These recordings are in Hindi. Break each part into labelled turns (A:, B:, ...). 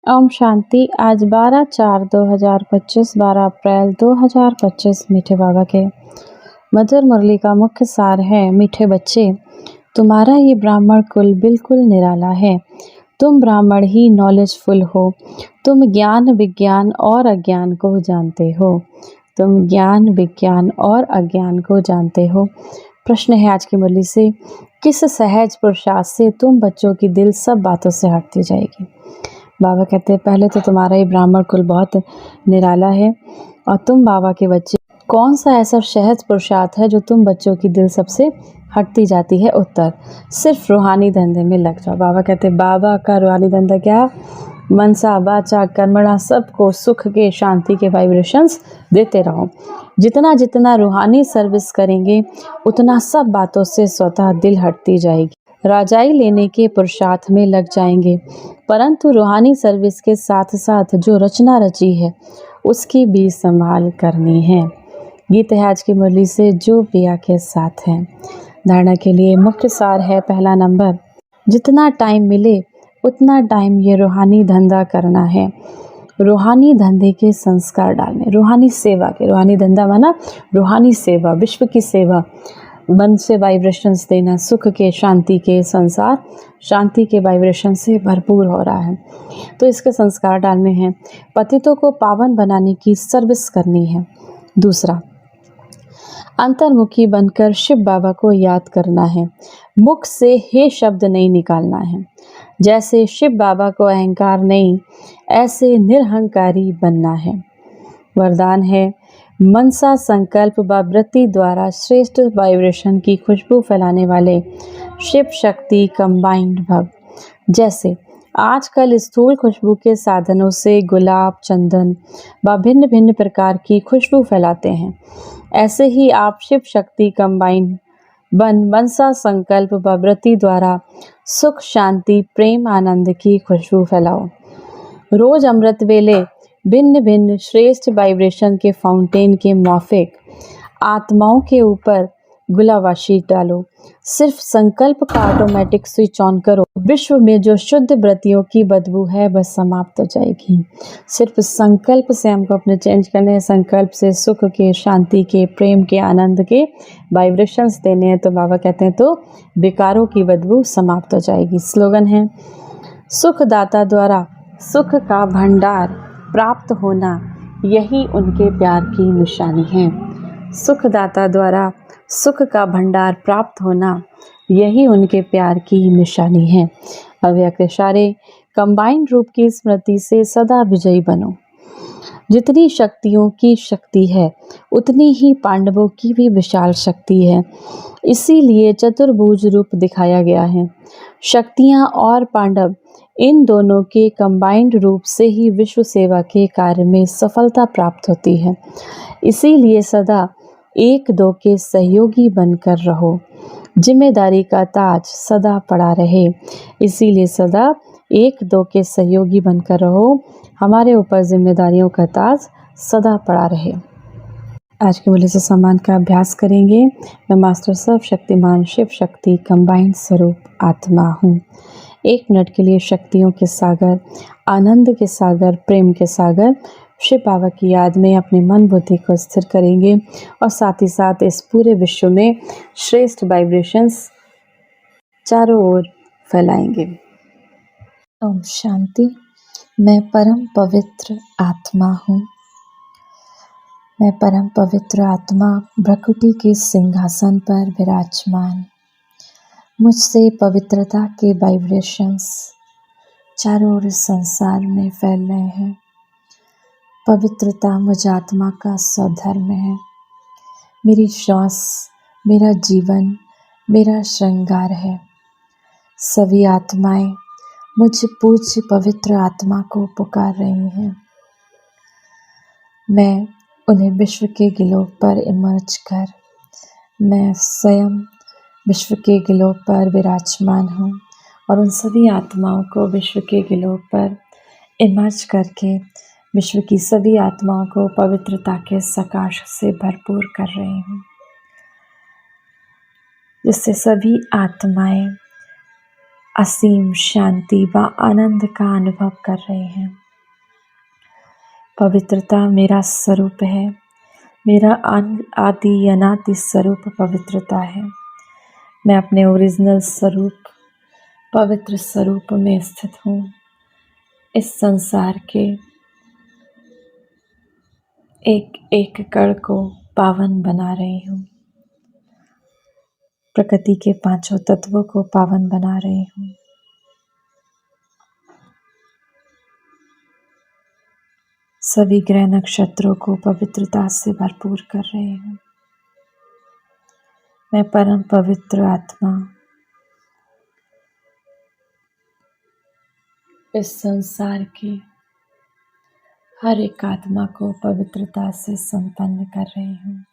A: ओम शांति। आज 12/4/2025 12 अप्रैल 2025 मीठे बाबा के मधुर मुरली का मुख्य सार है। मीठे बच्चे, तुम्हारा ये ब्राह्मण कुल बिल्कुल निराला है। तुम ब्राह्मण ही नॉलेजफुल हो। तुम ज्ञान विज्ञान और अज्ञान को जानते हो। तुम ज्ञान विज्ञान और अज्ञान को जानते हो। प्रश्न है आज की मुरली से, किस सहज पुरुषार्थ से तुम बच्चों की दिल सब बातों से हटती जाएगी। बाबा कहते हैं, पहले तो तुम्हारा ये ब्राह्मण कुल बहुत निराला है और तुम बाबा के बच्चे। कौन सा ऐसा सहज पुरुषार्थ है जो तुम बच्चों की दिल सबसे हटती जाती है। उत्तर, सिर्फ रूहानी धंधे में लग जाओ। बाबा कहते हैं, बाबा का रूहानी धंधा क्या? मनसा वाचा कर्मणा सबको सुख के शांति के वाइब्रेशंस देते रहो। जितना जितना रूहानी सर्विस करेंगे उतना सब बातों से स्वतः दिल हटती जाएगी। राजाई लेने के पुरुषार्थ में लग जाएंगे, परंतु रूहानी सर्विस के साथ साथ जो रचना रची है उसकी भी संभाल करनी है। गीत है आज की मुरली से जो पिया के साथ है। धारणा के लिए मुख्य सार है, पहला नंबर, जितना टाइम मिले उतना टाइम ये रूहानी धंधा करना है। रूहानी धंधे के संस्कार डालने, रूहानी सेवा के, रूहानी धंधा माना रूहानी सेवा, विश्व की सेवा, मन से वाइब्रेशंस देना, सुख के शांति के, संसार शांति के वाइब्रेशन से भरपूर हो रहा है तो इसके संस्कार डालने हैं। पतितों को पावन बनाने की सर्विस करनी है। दूसरा, अंतर्मुखी बनकर शिव बाबा को याद करना है। मुख से हे शब्द नहीं निकालना है। जैसे शिव बाबा को अहंकार नहीं, ऐसे निरहंकारी बनना है। वरदान है, मनसा संकल्प व वृत्ति द्वारा श्रेष्ठ वाइब्रेशन की खुशबू फैलाने वाले शिव शक्ति कंबाइंड भव। जैसे आजकल स्थूल खुशबू के साधनों से गुलाब, चंदन व भिन्न भिन्न प्रकार की खुशबू फैलाते हैं, ऐसे ही आप शिव शक्ति कंबाइंड बन मनसा संकल्प व वृत्ति द्वारा सुख, शांति, प्रेम, आनंद की खुशबू फैलाओ। रोज अमृत वेले भिन्न भिन्न श्रेष्ठ वाइब्रेशन के फाउंटेन के मौफिक आत्माओं के ऊपर गुलाबाशी डालो। सिर्फ संकल्प का ऑटोमेटिक स्विच ऑन करो, विश्व में जो शुद्ध वृत्तियों की बदबू है वह समाप्त हो जाएगी। सिर्फ संकल्प से हमको अपने चेंज करने हैं। संकल्प से सुख के, शांति के, प्रेम के, आनंद के वाइब्रेशंस देने हैं तो बाबा कहते हैं तो विकारों की बदबू समाप्त हो जाएगी। स्लोगन है, सुखदाता द्वारा सुख का भंडार प्राप्त होना यही उनके प्यार की निशानी है। सुखदाता द्वारा सुख का भंडार प्राप्त होना यही उनके प्यार की निशानी है। अव्यक्त इशारे, कंबाइंड रूप की स्मृति से सदा विजयी बनो। जितनी शक्तियों की शक्ति है उतनी ही पांडवों की भी विशाल शक्ति है, इसीलिए चतुर्भुज रूप दिखाया गया है। शक्तियाँ और पांडव इन दोनों के कंबाइंड रूप से ही विश्व सेवा के कार्य में सफलता प्राप्त होती है। इसीलिए सदा एक दो के सहयोगी बनकर रहो। जिम्मेदारी का ताज सदा पड़ा रहे, इसीलिए सदा एक दो के सहयोगी बनकर रहो। हमारे ऊपर जिम्मेदारियों का ताज सदा पड़ा रहे। आज के मुरली से सम्मान का अभ्यास करेंगे। मैं मास्टर सर्वशक्तिमान शिव शक्ति कंबाइंड स्वरूप आत्मा हूँ। 1 मिनट के लिए शक्तियों के सागर, आनंद के सागर, प्रेम के सागर शिव बाबा की याद में अपने मन बुद्धि को स्थिर करेंगे और साथ ही साथ इस पूरे विश्व में श्रेष्ठ वाइब्रेशंस चारों ओर फैलाएंगे।
B: ओम शांति। मैं परम पवित्र आत्मा हूँ। मैं परम पवित्र आत्मा भ्रकुटी के सिंहासन पर विराजमान। मुझसे पवित्रता के वाइब्रेशंस चारों ओर संसार में फैल रहे हैं। पवित्रता मुझ आत्मा का स्वधर्म है। मेरी श्वास, मेरा जीवन, मेरा श्रृंगार है। सभी आत्माएं मुझ पूज्य पवित्र आत्मा को पुकार रही हैं। मैं उन्हें विश्व के गिलोब पर इमर्ज कर, मैं स्वयं विश्व के गिलोब पर विराजमान हूँ और उन सभी आत्माओं को विश्व के गिलोब पर इमर्ज करके विश्व की सभी आत्माओं को पवित्रता के सकाश से भरपूर कर रही हूँ, जिससे सभी आत्माएं असीम शांति व आनंद का अनुभव कर रहे हैं। पवित्रता मेरा स्वरूप है, मेरा आदि अनादि स्वरूप पवित्रता है। मैं अपने ओरिजिनल स्वरूप पवित्र स्वरूप में स्थित हूँ। इस संसार के एक एक कण को पावन बना रही हूँ। प्रकृति के पांचों तत्वों को पावन बना रही हूँ। सभी ग्रह नक्षत्रों को पवित्रता से भरपूर कर रही हूँ। मैं परम पवित्र आत्मा इस संसार की हर एक आत्मा को पवित्रता से संपन्न कर रही हूँ।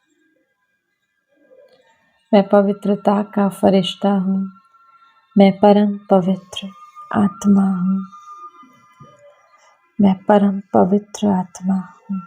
B: मैं पवित्रता का फरिश्ता हूँ। मैं परम पवित्र आत्मा हूँ। मैं परम पवित्र आत्मा हूँ।